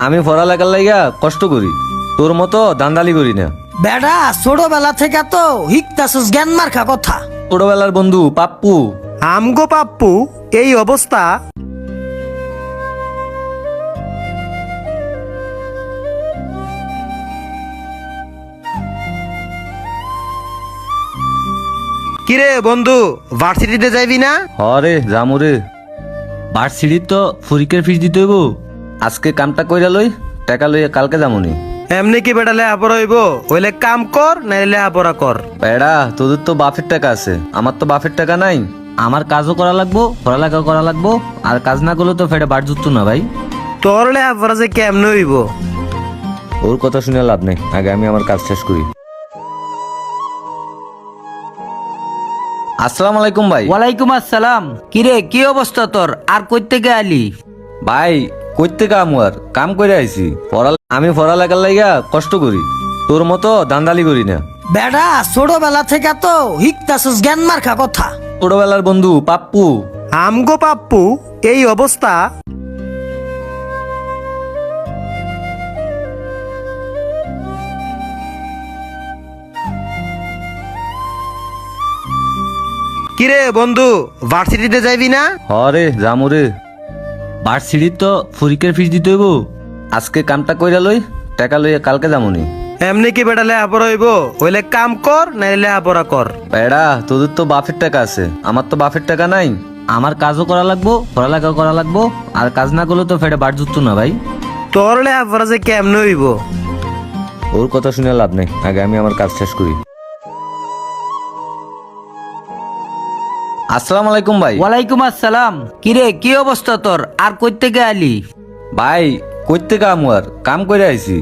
আমি পড়ালেখার লাইগা কষ্ট করি, তোর মতো দান্দালি করি না। বেড়া ছোটবেলা থেকে তো হিকতাছস জ্ঞান মার্কা কথা। ছোটবেলার বন্ধু পাপ্পু। আমগো পাপ্পু এই অবস্থা। কিরে বন্ধু, ভার্সিটিতে যাইবি না? হরে জামুরে, ভার্সিটির তো ফরিকের ফিস দিতে হইব। আজকে কামটা কইরা লই, টাকা লইয়া কালকে যামুনি। এমনি কি বেটা লেহাপড়া হইব? হইলে কাম কর, নাইলে লেহাপড়া কর। বেড়া তোদের তো বাপের টাকা আছে, আমার তো বাপের টাকা নাই। আমার কাজও করা লাগবো, পড়ালেখা করা লাগবো, আর কাজ না করলে তো ফেটে বাট জুটতো না ভাই। তোর লেহাপড়া যে কেমনে হইব? ওর কথা শুনে লাভ নেই, আগে আমি আমার কাজ শেষ করি। আসসালামু আলাইকুম ভাই। ওয়ালাইকুম আসসালাম। কিরে কি অবস্থা তোর? আর কই থেকে আলি? ভাই কইতে কাম আর কাম করে আইছি। আমি পড়ালেখার লাইগা কষ্ট করি, তোর মতো দান্দালি করি না। বেড়া ছোটবেলা থেকে তো হিকতাছস জ্ঞান মার্কা কথা। ছোটবেলার বন্ধু পাপ্পু। আমগো পাপ্পু এই অবস্থা। কিরে বন্ধু, ভার্সিটিতে যাইবি না? হরে জামুরে, ভার্সিটির তো ফরিকের ফিস দিতে হইব। আজকে কামটা কইরা লই, টাকা লইয়া কালকে যামুনি। এমনি কি বেটা লেহাপড়া হইব? হইলে কাম কর, নাইলে লেহাপড়া কর। বেড়া তোদের তো বাপের টাকা আছে, আমার তো বাপের টাকা নাই। আমার কাজও করা লাগবো, পড়ালেখা করা লাগবো, আর কাজ না করলে তো ফেটে বাট জুটতো না ভাই। তোর লেহাপড়া যে কেমনে হইব? ওর কথা শুনে লাভ নেই, আগে আমি আমার কাজ শেষ করি। আসসালামু আলাইকুম ভাই। ওয়ালাইকুম আসসালাম। কিরে কি অবস্থা তোর? আর কই থেকে আলি? ভাই কইতে কাম আর কাম করে আইছি।